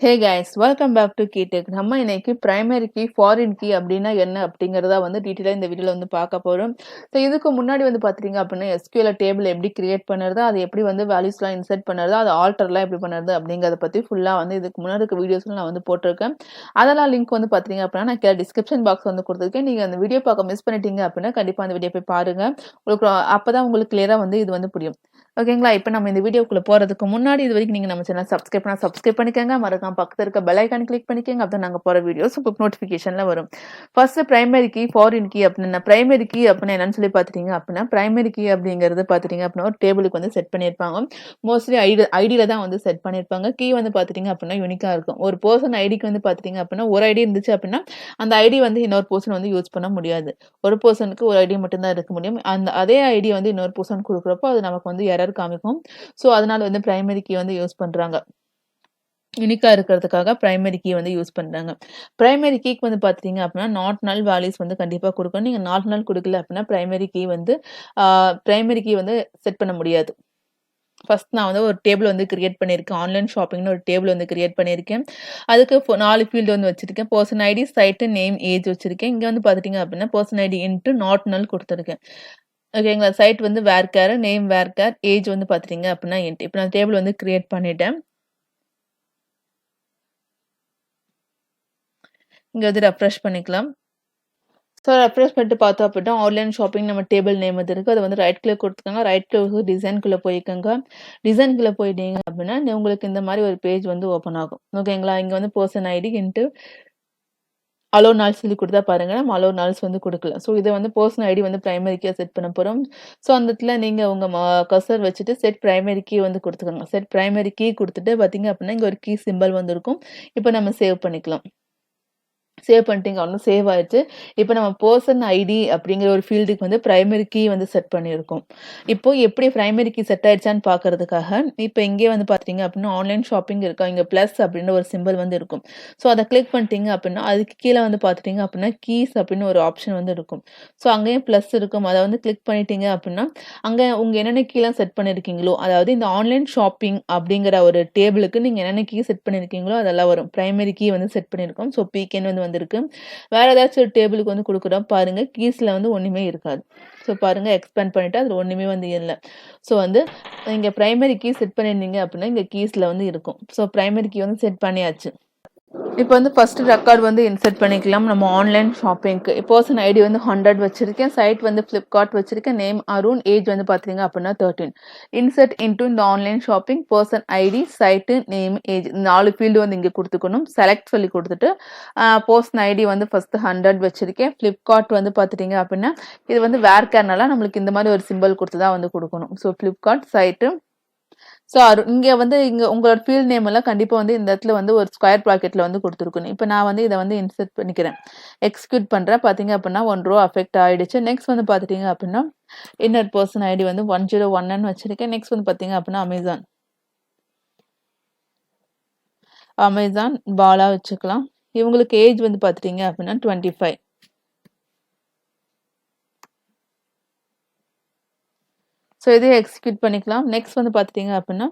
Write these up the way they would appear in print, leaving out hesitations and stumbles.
Hey guys, welcome back to KTech. நம்ம இன்னைக்கு primary key, foreign key அப்படின்னா என்ன அப்படிங்கறத வந்து டீடைலா இந்த வீடியோல வந்து பார்க்க போறோம். சோ இதுக்கு முன்னாடி வந்து பாத்தீங்க அப்படின்னா SQL டேபிள் எப்படி கிரியேட் பண்ணுறது, அது எப்படி வந்து வேல்யூஸ்லாம் இன்சர்ட் பண்ணுறது, அது ஆல்டர்லாம் எப்படி பண்ணுறது அப்படிங்கறத பத்தி ஃபுல்லா வந்து இதுக்கு முன்னாடி இருக்க வீடியோஸ்ல நான் வந்து போட்டிருக்கேன். அதெல்லாம் லிங்க் வந்து பாத்தீங்க அப்படின்னா நான் கீழ டிஸ்கிரிப்ஷன் பாக்ஸ் வந்து கொடுத்திருக்கேன். நீங்க அந்த வீடியோ பார்க்க மிஸ் பண்ணிட்டீங்க அப்படின்னா கண்டிப்பா அந்த வீடியோ போய் பாருங்க. உங்களுக்கு அப்பதான் உங்களுக்கு கிளியரா வந்து இது வந்து புரியும். ஓகேங்களா? இப்போ நம்ம இந்த வீடியோக்குள்ள போறதுக்கு முன்னாடி இது வரைக்கும் நீங்க நம்ம சேனல் சப்ஸ்கிரைப் பண்ணிக்கங்க. மறக்காம பக்கத்துல இருக்க பெல் ஐகான் கிளிக் பண்ணிக்கங்க. அப்பதான் நாங்க போற வீடியோஸ் உங்களுக்கு நோட்டிஃபிகேஷன்ல வரும். First primary key, foreign key அப்படின்னா பிரைமரி கீ அப்படின்னா என்னன்னு சொல்லி பாத்துட்டீங்க அப்படின்னா பிரைமரி கீ அப்படிங்கிறது பாத்துட்டீங்க அப்படின்னா ஒரு டேபிளுக்கு வந்து செட் பண்ணிருப்பாங்க. மோஸ்ட்லி ஐடியில தான் வந்து செட் பண்ணிருப்பாங்க. கீ வந்து பாத்துட்டீங்க அப்படின்னா யூனிக்கா இருக்கும். ஒரு பர்சன் ஐடிக்கு வந்து பாத்துட்டீங்க அப்படின்னா ஒரு ஐடி இருந்துச்சு அப்படின்னா அந்த ஐடி வந்து இன்னொரு பர்சன் வந்து யூஸ் பண்ண முடியாது. ஒரு பர்சனுக்கு ஒரு ஐடி மட்டும் தான் இருக்க முடியும். அதே ஐடி வந்து இன்னொரு பர்சன் கொடுக்குறப்போ அது நமக்கு வந்து எரர் காமிக்கும். சோ அதனால வந்து பிரைமரி கீ வந்து யூஸ் பண்றாங்க. யூனிக்கா இருக்கிறதுக்காக பிரைமரி கீ வந்து யூஸ் பண்றாங்க. பிரைமரி கீக்கு வந்து பாத்தீங்க அப்படின்னா நாட் நல் வேல்யூஸ் வந்து கண்டிப்பா கொடுக்கணும். நீங்க நாட் நல் கொடுக்கல அப்படின்னா பிரைமரி கீ வந்து செட் பண்ண முடியாது. ஃபர்ஸ்ட் நான் வந்து ஒரு டேபிள் வந்து கிரியேட் பண்ணியிருக்கேன். ஆன்லைன் ஷாப்பிங்னு ஒரு டேபிள் வந்து கிரியேட் பண்ணியிருக்கேன். அதுக்கு 4 ஃபீல்டு வந்து வச்சிருக்கேன். Person ID, side, name, age வச்சிருக்கேன். இங்க வந்து பாத்துட்டீங்க அப்படின்னா பர்சன் ஐடி இன்ட்டு நாட் நல் கொடுத்துருக்கேன். ஓகேங்களா? சைட் வந்து வேர்கேர், நேம் வேர்கேர், ஏஜ் வந்து பாத்துட்டீங்க அப்படின்னா இன்ட். இப்போ நான் டேபிள் வந்து கிரியேட் பண்ணிட்டேன். இங்க வந்து ரெஃப்ரெஷ் பண்ணிக்கலாம். ஸோ ரெஃப்ரெஷ் பண்ணிட்டு பார்த்தோம் அப்படின்னா ஆன்லைன் ஷாப்பிங் நம்ம டேபிள் நேம் வந்து இருக்கு. அதை வந்து ரைட் கிளிக் கொடுத்துக்கோங்க. ரைட் கிளிக் டிசைன்குள்ள போய்க்கோங்க. டிசைன்குள்ள போயிட்டீங்க அப்படின்னா உங்களுக்கு இந்த மாதிரி ஒரு பேஜ் வந்து ஓப்பன் ஆகும். ஓகேங்களா? இங்க வந்து பர்சன் ஐடி இன்ட்டு அலோ நால்ஸ் சொல்லி கொடுத்தா பாருங்க. நம்ம அலோ நால்ஸ் வந்து கொடுக்கல. ஸோ இதை வந்து பர்சன் ஐடி வந்து பிரைமரி கீ செட் பண்ண போறோம். ஸோ அந்த இடத்துல நீங்க உங்க கர்சர் வச்சுட்டு செட் பிரைமரி கீ வந்து கொடுத்துக்கோங்க. செட் பிரைமரி கீ கொடுத்துட்டு பாத்தீங்க அப்படின்னா இங்க ஒரு கீ சிம்பிள் வந்து இருக்கும். இப்போ நம்ம சேவ் பண்ணிக்கலாம். சேவ் பண்ணிட்டீங்க அப்படின்னா சேவ் ஆயிடுச்சு. இப்போ நம்ம பர்சன் ஐடி அப்படிங்கிற ஒரு ஃபீல்டுக்கு வந்து பிரைமரி கீ வந்து செட் பண்ணியிருக்கோம். இப்போ எப்படி பிரைமரி கீ செட் ஆயிடுச்சான்னு பார்க்கறதுக்காக இப்போ இங்கே வந்து பார்த்தீங்க அப்படின்னா ஆன்லைன் ஷாப்பிங் இருக்கா, இங்கே ப்ளஸ் அப்படின்ற ஒரு சிம்பிள் வந்து இருக்கும். ஸோ அதை கிளிக் பண்ணிட்டீங்க அப்படின்னா அதுக்கு கீழே வந்து பார்த்துட்டீங்க அப்படின்னா கீஸ் அப்படின்னு ஒரு ஆப்ஷன் வந்து இருக்கும். ஸோ அங்கேயும் ப்ளஸ் இருக்கும். அதை வந்து கிளிக் பண்ணிட்டீங்க அப்படின்னா அங்கே உங்கள் என்னென்ன கீலாம் செட் பண்ணியிருக்கீங்களோ, அதாவது இந்த ஆன்லைன் ஷாப்பிங் அப்படிங்கிற ஒரு டேபிளுக்கு நீங்கள் என்னென்ன கீ செட் பண்ணியிருக்கீங்களோ அதெல்லாம் வரும். பிரைமரி கீ வந்து செட் பண்ணியிருக்கோம். ஸோ பிகேன்னு வந்து வந்திருக்கு. வேற ஏதாச்சும் ஒரு டேபிளுக்கு வந்து கொடுக்குறோம் பாருங்க, கீஸ்ல வந்து ஒண்ணுமே இருக்காது. ஸோ பாருங்க எக்ஸ்பேண்ட் பண்ணிட்டு அதுல ஒண்ணுமே வந்து இல்லை. ஸோ வந்து இங்க பிரைமரி கீ செட் பண்ணிருந்தீங்க அப்படின்னா இங்க கீஸ்ல வந்து இருக்கும். ஸோ பிரைமரி கீ வந்து செட் பண்ணியாச்சு. இப்போ வந்து ஃபர்ஸ்ட் ரெக்கார்ட் வந்து இன்சர்ட் பண்ணிக்கலாம். நம்ம ஆன்லைன் ஷாப்பிங்க்கு பர்சன் ஐடி வந்து 100 வச்சிருக்கேன். சைட் வந்து ஃபிளிப்கார்ட் வச்சிருக்கேன். நேம் அருண், ஏஜ் வந்து பாத்தீங்க அப்படின்னா 13. இன்சர்ட் இன்டு இந்த online shopping person ID, side, name, age 4 field வந்து இங்க கொடுத்துக்கணும். செலக்ட் சொல்லி கொடுத்துட்டு பர்சன் ஐடி வந்து ஃபர்ஸ்ட் 100 வச்சிருக்கேன். ஃபிளிப்கார்ட் வந்து பாத்துட்டீங்க அப்படின்னா இது வந்து வேர்கேர்னால நம்மளுக்கு இந்த மாதிரி ஒரு சிம்பிள் கொடுத்து தான் வந்து கொடுக்கணும். So Flipkart site. ஸோ இங்க வந்து உங்களோட ஃபீல்ட் நேம் எல்லாம் கண்டிப்பா வந்து இந்த இடத்துல வந்து ஒரு ஸ்கொயர் ப்ராக்கெட்ல வந்து கொடுத்துருக்கணும். இப்போ நான் வந்து இதை வந்து இன்சர்ட் பண்ணிக்கிறேன். எக்ஸிக்யூட் பண்றேன். பாத்தீங்க அப்படின்னா 1 ரோ அஃபெக்ட் ஆயிடுச்சு. நெக்ஸ்ட் வந்து பாத்துட்டீங்க அப்படின்னா இன்னொரு பர்சன் ஐடி வந்து 101 வச்சிருக்கேன். நெக்ஸ்ட் வந்து பாத்தீங்க அப்படின்னா அமேசான் பாலா வச்சுக்கலாம். இவங்களுக்கு ஏஜ் வந்து பாத்துட்டீங்க அப்படின்னா 25. ஸோ இதையும் எக்ஸிக்யூட் பண்ணிக்கலாம். நெக்ஸ்ட் வந்து பாத்துட்டீங்க அப்படின்னா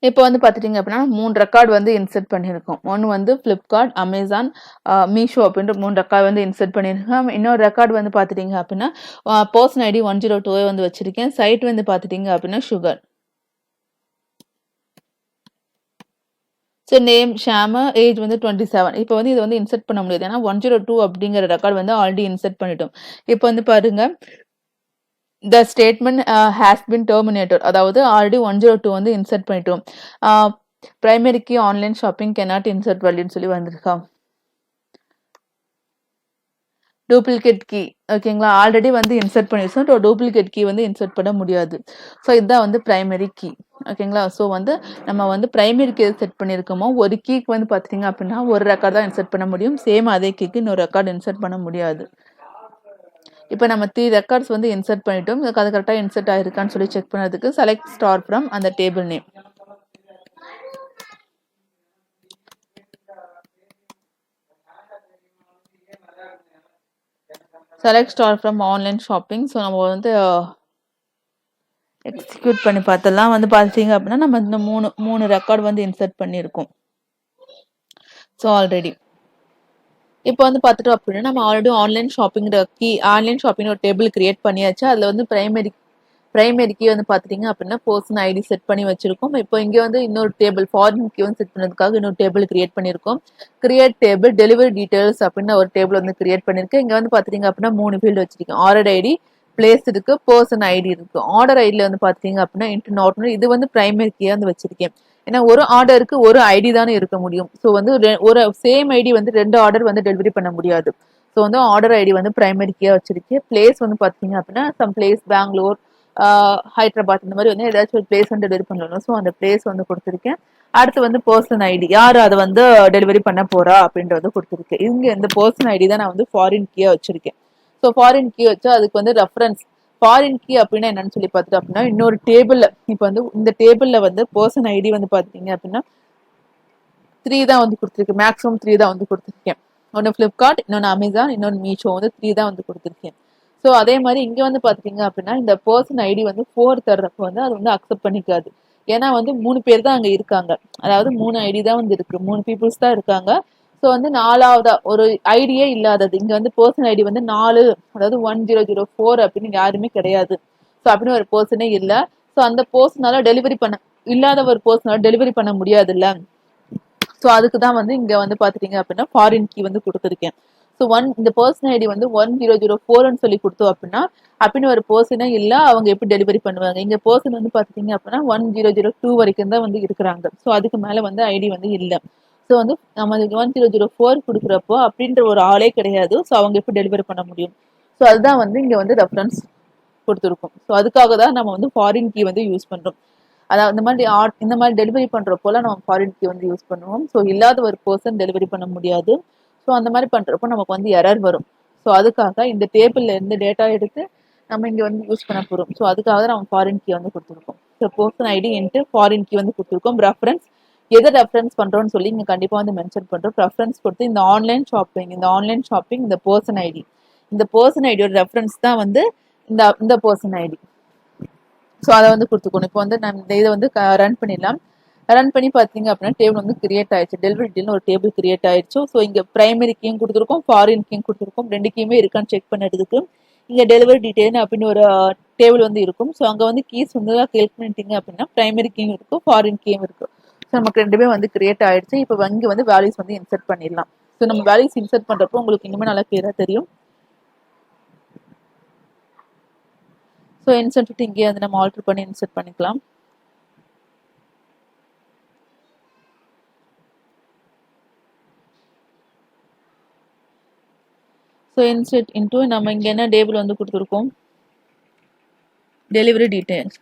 இப்போ வந்து பாத்துட்டீங்க அப்படின்னா 3 ரெக்கார்ட் வந்து இன்சர்ட் பண்ணியிருக்கோம். ஒன்று வந்து ஃபிளிப்கார்ட், அமேசான், மீஷோ அப்படின்ற 3 ரெக்கார்ட் வந்து இன்சர்ட் பண்ணியிருக்கோம். இன்னொரு ரெக்கார்ட் வந்து பாத்துட்டீங்க அப்படின்னா பர்சன் ஐடி 102 வந்து வச்சிருக்கேன். சைட் வந்து பாத்துட்டீங்க அப்படின்னா சுகர். ஸோ நேம் ஷாம, ஏஜ் வந்து 27. இப்போ வந்து இதை வந்து இன்சர்ட் பண்ண முடியாது. ஏன்னா 102 அப்படிங்கிற ரெக்கார்ட் வந்து ஆல்ரெடி இன்சர்ட் பண்ணிட்டோம். இப்போ வந்து பாருங்க the statement has been terminated. அதாவது ஆல்ரெடி 102 வந்து இன்சர்ட் பண்ணிட்டோம். Primary key online shopping cannot insert value சொல்லி வந்திருக்கா. டூப்ளிகேட் கீ ஓகேங்களா, ஆல்ரெடி வந்து இன்சர்ட் பண்ணிருச்சோம். டூப்ளிகேட் கீ வந்து இன்சர்ட் பண்ண முடியாது. ஸோ இதுதான் வந்து பிரைமரி கீ. ஓகேங்களா, ஸோ வந்து நம்ம வந்து பிரைமரி கீ செட் பண்ணியிருக்கோமோ ஒரு கீக்கு வந்து பார்த்தீங்க அப்படின்னா ஒரு ரெக்கார்ட் தான் இன்சர்ட் பண்ண முடியும். சேம் அதே கீக்கு இன்னொரு ரெக்கார்ட் இன்சர்ட் பண்ண முடியாது. இப்போ நம்ம 3 ரெக்கார்ட்ஸ் வந்து இன்சர்ட் பண்ணிட்டோம். அது கரெக்டாக இன்சர்ட் ஆயிருக்கான்னு சொல்லி செக் பண்ணதுக்கு செலக்ட் ஸ்டார் ஃப்ரம் அந்த table name. Select star from online shopping. So நம்ம வந்து எக்ஸிக்யூட் பண்ணி பார்த்தலாம். வந்து பார்த்தீங்க அப்படின்னா நம்ம இந்த மூணு ரெக்கார்ட் வந்து இன்சர்ட் பண்ணியிருக்கோம். ஸோ ஆல்ரெடி இப்போ வந்து பார்த்துட்டோம் அப்படின்னா நம்ம ஆல்ரெடி ஆன்லைன் ஷாப்பிங் ஒரு டேபிள் கிரியேட் பண்ணியாச்சு. அதில் வந்து பிரைமரி கீ வந்து பார்த்துட்டீங்க அப்படின்னா பர்சன் ஐடி செட் பண்ணி வச்சிருக்கோம். இப்போ இங்கே வந்து இன்னொரு டேபிள் ஃபாரின் கீ வந்து செட் பண்ணதுக்காக இன்னொரு டேபிள் கிரியேட் பண்ணியிருக்கோம். கிரியேட் டேபிள் டெலிவரி டீடைல்ஸ் அப்படின்னு ஒரு டேபிள் வந்து கிரியேட் பண்ணியிருக்கேன். இங்கே வந்து பார்த்துட்டீங்க அப்படின்னா 3 ஃபீல்டு வச்சிருக்கேன். ஆர்டர் ஐடி, பிளேஸ் இருக்கு, பர்சன் ஐடி இருக்கு. ஆர்டர் ஐடியில் வந்து பார்த்தீங்க அப்படின்னா இன்ட்டு நாட் இது வந்து பிரைமரி கீயாக வந்து வச்சிருக்கேன். ஏன்னா ஒரு ஆர்டருக்கு ஒரு ஐடி தானே இருக்க முடியும். ஸோ வந்து ஒரு சேம் ஐடி வந்து 2 ஆர்டர் வந்து டெலிவரி பண்ண முடியாது. ஸோ வந்து ஆர்டர் ஐடி வந்து பிரைமரி கீயாக வச்சிருக்கேன். பிளேஸ் வந்து பார்த்தீங்க அப்படின்னா சம் பிளேஸ் பெங்களூர், ஹைதராபாத் இந்த மாதிரி வந்து ஏதாச்சும் ஒரு பிளேஸ் வந்து டெலிவரி பண்ணணும். ஸோ அந்த பிளேஸ் வந்து கொடுத்துருக்கேன். அடுத்து வந்து பர்சன் ஐடி, யார் அதை வந்து டெலிவரி பண்ண போறா அப்படின்றத கொடுத்துருக்கேன். இங்கே இந்த பர்சன் ஐடி தான் நான் வந்து ஃபாரின் கீயாக வச்சிருக்கேன். ஸோ ஃபாரின் கீ வச்சா அதுக்கு வந்து ரெஃபரன்ஸ் ஃபாரின் கீ அப்படின்னா என்னன்னு சொல்லி பார்த்துட்டு அப்படின்னா இன்னொரு டேபிள்ல இப்போ வந்து இந்த டேபிள்ல வந்து பர்சன் ஐடி வந்து பார்த்தீங்க அப்படின்னா 3 தான் வந்து கொடுத்துருக்கேன். மேக்ஸிமம் 3 தான் வந்து கொடுத்துருக்கேன். ஒன்று ஃப்ளிப்கார்ட், இன்னொன்று அமேசான், இன்னொன்று மீஷோ வந்து 3 தான் வந்து கொடுத்துருக்கேன். ஸோ அதே மாதிரி இங்கே வந்து பார்த்தீங்க அப்படின்னா இந்த பர்சன் ஐடி வந்து 4 தர்றப்ப வந்து அது வந்து அக்செப்ட் பண்ணிக்காது. ஏன்னா வந்து 3 பேர் தான் அங்கே இருக்காங்க. அதாவது 3 ஐடி தான் வந்து இருக்கு, 3 பீப்புள்ஸ் தான் இருக்காங்க. ஸோ வந்து 4வதா ஒரு ஐடியே இல்லாதது இங்கே வந்து பர்சன் ஐடி வந்து 4, அதாவது 1004 அப்படின்னு யாருமே கிடையாது. ஸோ அப்படின்னு ஒரு பர்சனே இல்லை. ஸோ அந்த பர்சனால டெலிவரி பண்ண இல்லாத ஒரு பர்சனால டெலிவரி பண்ண முடியாதுல்ல. ஸோ அதுக்கு தான் வந்து இங்கே வந்து பார்த்துட்டீங்க அப்படின்னா ஃபாரின் கீ வந்து கொடுத்துருக்கேன். ஸோ இந்த பர்சன் ஐடி வந்து 1004ன்னு சொல்லி கொடுத்தோம் அப்படின்னா அப்படின்னு ஒரு பர்சனே இல்லை, அவங்க எப்படி டெலிவரி பண்ணுவாங்க? இங்கே பர்சன் வந்து பார்த்துட்டீங்க அப்படின்னா 1002 வரைக்கும் தான் வந்து இருக்கிறாங்க. ஸோ அதுக்கு மேலே வந்து ஐடி வந்து இல்லை. ஸோ வந்து நம்ம 1004 கொடுக்குறப்போ அப்படின்ற ஒரு ஆளே கிடையாது. ஸோ அவங்க எப்படி டெலிவரி பண்ண முடியும்? ஸோ அதுதான் வந்து இங்கே வந்து ரெஃபரன்ஸ் கொடுத்துருக்கோம். ஸோ அதுக்காக தான் நம்ம வந்து ஃபாரின் கீ வந்து யூஸ் பண்ணுறோம். அதாவது இந்த மாதிரி டெலிவரி பண்ணுறப்போல நம்ம ஃபாரின் கீ வந்து யூஸ் பண்ணுவோம். ஸோ இல்லாத ஒரு பர்சன் டெலிவரி பண்ண முடியாது. ஸோ அந்த மாதிரி பண்ணுறப்போ நமக்கு வந்து எரர் வரும். ஸோ அதுக்காக இந்த டேபிளில் இருந்து டேட்டா எடுத்து நம்ம இங்கே வந்து யூஸ் பண்ண போகிறோம். ஸோ அதுக்காக தான் நம்ம ஃபாரின் கீ வந்து கொடுத்துருக்கோம். So person ID into foreign key வந்து கொடுத்துருக்கோம். ரெஃபரன்ஸ் எதை ரெஃபரன்ஸ் பண்ணுறோன்னு சொல்லி இங்கே கண்டிப்பாக வந்து மென்ஷன் பண்ணுறோம். ரெஃபரன்ஸ் கொடுத்து இந்த ஆன்லைன் ஷாப்பிங் இந்த பர்சன் ஐடி, இந்த பர்சன் ஐடியோட ரெஃபரன்ஸ் தான் வந்து இந்த பர்சன் ஐடி. ஸோ அதை வந்து கொடுத்துக்கணும். இப்போ வந்து நான் இதை வந்து ரன் பண்ணிடலாம். ரன் பண்ணி பார்த்தீங்க அப்படின்னா டேபிள் வந்து கிரியேட் ஆயிடுச்சு. டெலிவரி டீல்னு ஒரு டேபிள் கிரியேட் ஆயிடுச்சு. ஸோ இங்கே பிரைமரி கீயும் கொடுத்துருக்கோம், ஃபாரின் கீயும் கொடுத்துருக்கோம். 2 கீயுமே இருக்கான்னு செக் பண்ணுறதுக்கு இங்கே டெலிவரி டீட்டெயில் அப்படின்னு ஒரு டேபிள் வந்து இருக்கும். ஸோ அங்கே வந்து கீஸ் வந்து கேல்குலேட் பண்ணிட்டீங்க அப்படின்னா பிரைமரி கீயும் இருக்கும், ஃபாரின் கீயும் இருக்கும். ஸோ நமக்கு 2மே வந்து கிரியேட் ஆயிடுச்சு. இப்போ இங்கே வந்து வேல்யூஸ் வந்து இன்சர்ட் பண்ணிடலாம். ஸோ நம்ம வேல்யூஸ் இன்சர்ட் பண்ணுறப்போ உங்களுக்கு இன்னுமே நல்லா கிளியராக தெரியும். ஸோ இன்சர்ட் இங்கே வந்து நம்ம ஆல்டர் பண்ணி இன்சர்ட் பண்ணிக்கலாம். ஸோ இன்சர்ட் இன்டூ நம்ம இங்கே என்ன டேபிள் வந்து கொடுத்துருக்கோம், டெலிவரி டீட்டெயில்ஸ்.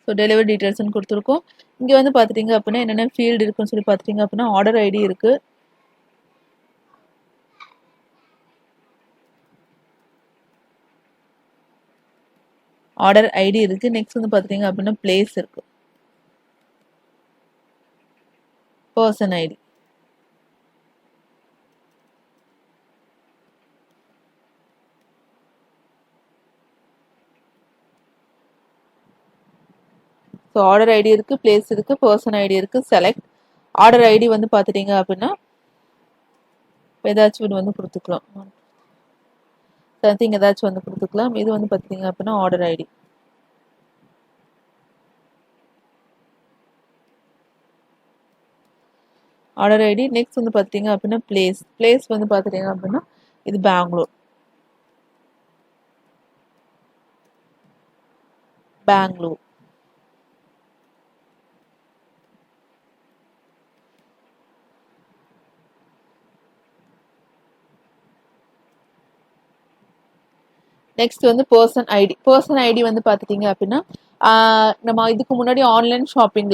ஸோ டெலிவரி டீட்டெயில்ஸ்னு கொடுத்துருக்கோம். இங்கே வந்து பார்த்துட்டிங்க அப்படின்னா என்னென்ன ஃபீல்டு இருக்குன்னு சொல்லி பார்த்துட்டிங்க அப்படின்னா ஆர்டர் ஐடி இருக்குது, ஆர்டர் ஐடி இருக்குது. நெக்ஸ்ட் வந்து பார்த்துட்டிங்க அப்படின்னா பிளேஸ் இருக்குது, person ID, so order ID இருக்குது, பிளேஸ் இருக்குது, பர்சன் ஐடி இருக்குது, செலக்ட். ஆர்டர் ஐடி வந்து பார்த்துட்டிங்க அப்படின்னா ஏதாச்சும் ஒன்று வந்து கொடுத்துக்கலாம், சம்திங் ஏதாச்சும் வந்து கொடுத்துக்கலாம். இது வந்து பார்த்துட்டிங்க அப்படின்னா order ID. Order ID. Next வந்து பார்த்துட்டிங்க அப்படின்னா பிளேஸ் வந்து பார்த்துட்டிங்க அப்படின்னா இது பெங்களூர். நெக்ஸ்ட் வந்து பர்சன் ஐடி வந்து பார்த்துட்டிங்க அப்படின்னா நம்ம இதுக்கு முன்னாடி ஆன்லைன் ஷாப்பிங்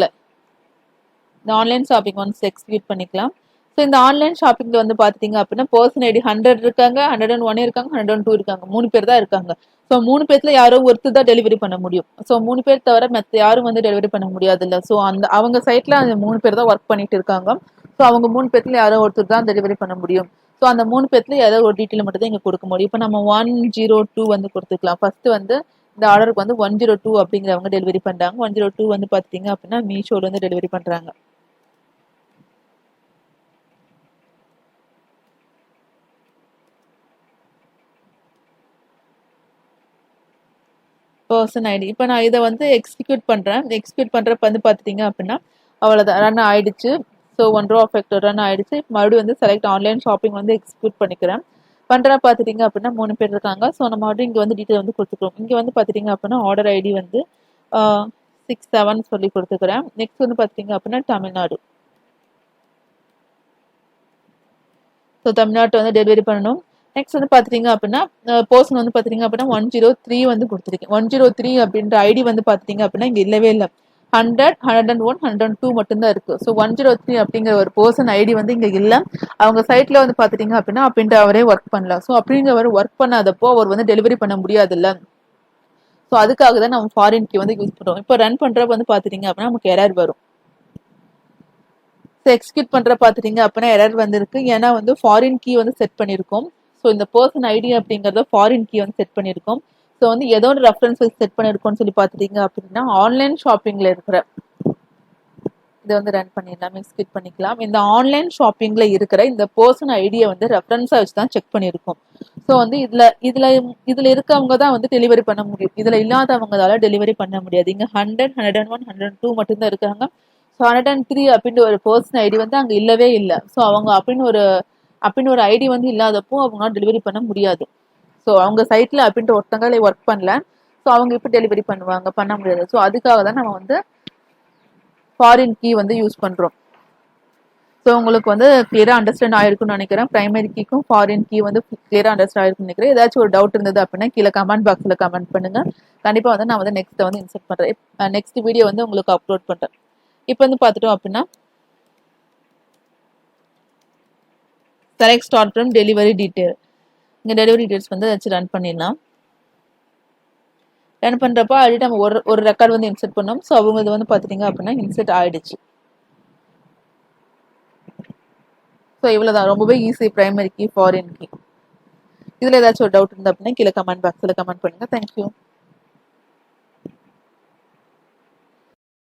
ஒன்ஸ் எக்ஸிக்யூட் பண்ணிக்கலாம். ஸோ இந்த ஆன்லைன் ஷாப்பிங்கில் வந்து பார்த்துட்டிங்க அப்படின்னா பர்சன் ஐடி 100 இருக்காங்க, 101 இருக்காங்க, 102 இருக்காங்க, 3 பேர் தான் இருக்காங்க. ஸோ 3 பேர்த்துல யாரோ ஒருத்தர் தான் டெலிவரி பண்ண முடியும். ஸோ 3 பேர் தவிர மற்ற யாரும் வந்து டெலிவரி பண்ண முடியாது இல்லை. ஸோ அவங்க சைட்ல அந்த 3 பேர் தான் ஒர்க் பண்ணிட்டு இருக்காங்க. ஸோ அவங்க 3 பேர்த்துல யாரோ ஒருத்தர் தான் டெலிவரி பண்ண முடியும். ஸோ அந்த 3 பேத்துல ஏதாவது ஒரு டீட்டெயில் மட்டும் தான் இங்கே கொடுக்க முடியும். இப்போ நம்ம 102 வந்து கொடுத்துக்கலாம். ஃபர்ஸ்ட் வந்து இந்த ஆர்டருக்கு வந்து 102 அப்படிங்கிறவங்க டெலிவரி பண்றாங்க. 102 வந்து பார்த்தீங்க அப்படின்னா மீஷோல வந்து டெலிவரி பண்றாங்க. பர்சன் ஐடி இப்போ நான் இதை வந்து எக்ஸிக்யூட் பண்றேன். எக்ஸிக்யூட் பண்றப்ப வந்து பார்த்துட்டீங்க அப்படின்னா அவ்வளோதான், ரன் ஆயிடுச்சு. So 1 row affected run ஆயிடுச்சு. மறுபடியும் வந்து செலக்ட் ஆன்லைன் ஷாப்பிங் வந்து எக்ஸிக்யூட் பண்ணிக்கிறேன். பண்றா பார்த்துட்டீங்க அப்படின்னா 3 பேர் இருக்காங்க. ஸோ நம்ம மறுபடியும் இங்கே வந்து டீட்டெயில் வந்து கொடுத்துக்கிறோம். இங்கே வந்து பார்த்துட்டீங்க அப்படின்னா ஆர்டர் ஐடி வந்து 67 சொல்லி கொடுத்துக்கிறேன். நெக்ஸ்ட் வந்து பார்த்தீங்க அப்படின்னா தமிழ்நாடு. ஸோ தமிழ்நாட்டை வந்து டெலிவரி பண்ணணும். நெக்ஸ்ட் வந்து பார்த்துட்டீங்க அப்படின்னா பர்சன் வந்து பார்த்துட்டீங்க அப்படின்னா 103 வந்து கொடுத்துருக்கேன். 103 அப்படின்ற ஐடி வந்து பார்த்துட்டீங்க அப்படின்னா இங்கே இல்லவே இல்லை. 100, 101, 102 மட்டும்தான் இருக்கு. ஸோ 103 அப்படிங்கிற ஒரு பர்சன் ஐடி வந்து இங்கே இல்லை. அவங்க சைட்ல வந்து பார்த்துட்டீங்க அப்படின்னா அப்படின்ற அவரே ஒர்க் பண்ணலாம். ஸோ அப்படிங்கிறவர் ஒர்க் பண்ணாதப்போ அவர் வந்து டெலிவரி பண்ண முடியாதுல்ல. ஸோ அதுக்காக தான் நம்ம ஃபாரின் கீ வந்து யூஸ் பண்ணுறோம். இப்போ ரன் பண்ணுறப்ப வந்து பார்த்துட்டீங்க அப்படின்னா நமக்கு எரர் வரும். ஸோ எக்ஸிக்யூட் பண்ற பார்த்துட்டீங்க அப்படின்னா எரர் வந்திருக்கு. ஏன்னா வந்து ஃபாரின் கீ வந்து செட் பண்ணியிருக்கோம். ஸோ இந்த பர்சன் ஐடி அப்படிங்கிறத ஃபாரின் கீ வந்து செட் பண்ணியிருக்கோம். ஸோ வந்து ஏதோ ஒரு ரெஃபரன்ஸ் செட் பண்ணியிருக்கோம்னு சொல்லி பார்த்துட்டீங்க அப்படின்னா ஆன்லைன் ஷாப்பிங்ல இருக்கிற இதை வந்து ரன் பண்ணிடலாம், எக்ஸிக்யூட் பண்ணிக்கலாம். இந்த ஆன்லைன் ஷாப்பிங்ல இருக்கிற இந்த பர்சன் ஐடியை வந்து ரெஃபரன்ஸா வச்சு தான் செக் பண்ணியிருக்கோம். ஸோ வந்து இதுல இருக்கவங்க தான் வந்து டெலிவரி பண்ண முடியும். இதுல இல்லாதவங்களால டெலிவரி பண்ண முடியாது. இங்க 100, 101, 102 மட்டும்தான் இருக்காங்க. ஸோ 103 அப்படின்ற ஒரு பர்சன் ஐடி வந்து அங்க இல்லவே இல்லை. ஸோ அவங்க அப்படின்னு ஒரு ஐடி வந்து இல்லாதப்போ அவங்களால டெலிவரி பண்ண முடியாது. ஸோ அவங்க சைட்ல அப்படின்ற ஒருத்தங்க ஒர்க் பண்ணல. ஸோ அவங்க இப்போ டெலிவரி பண்ண முடியாது. ஸோ அதுக்காக தான் நம்ம வந்து ஃபாரின் கீ வந்து யூஸ் பண்றோம். ஸோ உங்களுக்கு வந்து கிளியரா அண்டர்ஸ்டாண்ட் ஆயிருக்கும்னு நினைக்கிறேன். பிரைமரி கீக்கும் ஃபாரின் கீ வந்து கிளியரா அண்டர்ஸ்டாண்ட் ஆயிருக்கும்னு நினைக்கிறேன். ஏதாச்சும் ஒரு டவுட் இருந்தது அப்படின்னா கீழே கமெண்ட் பாக்ஸ்ல கமெண்ட் பண்ணுங்க. கண்டிப்பா வந்து நான் வந்து நெக்ஸ்ட் வந்து இன்சர்ட் பண்றேன். நெக்ஸ்ட் வீடியோ வந்து உங்களுக்கு அப்லோட் பண்றேன். இப்போ வந்து பார்த்துட்டோம் அப்படின்னா select start from delivery detail. இங்க டெலிவரி டீடைல்ஸ் வந்து வச்சு ரன் பண்ணிடலாம். ரன் பண்றப்ப ஆல்ரெடி நம்ம ஒரு ரெக்கார்ட் வந்து இன்சர்ட் பண்ணோம். ஸோ அவங்க இது வந்து பார்த்துட்டீங்க அப்படின்னா இன்சர்ட் ஆயிடுச்சு. ஸோ இவ்வளவுதான், ரொம்பவே easy primary key foreign key. இதுல ஏதாச்சும் ஒரு டவுட் இருந்தா அப்படின்னா கீழே கமெண்ட் பாக்ஸ்ல கமெண்ட் பண்ணுங்க. தேங்க்யூ.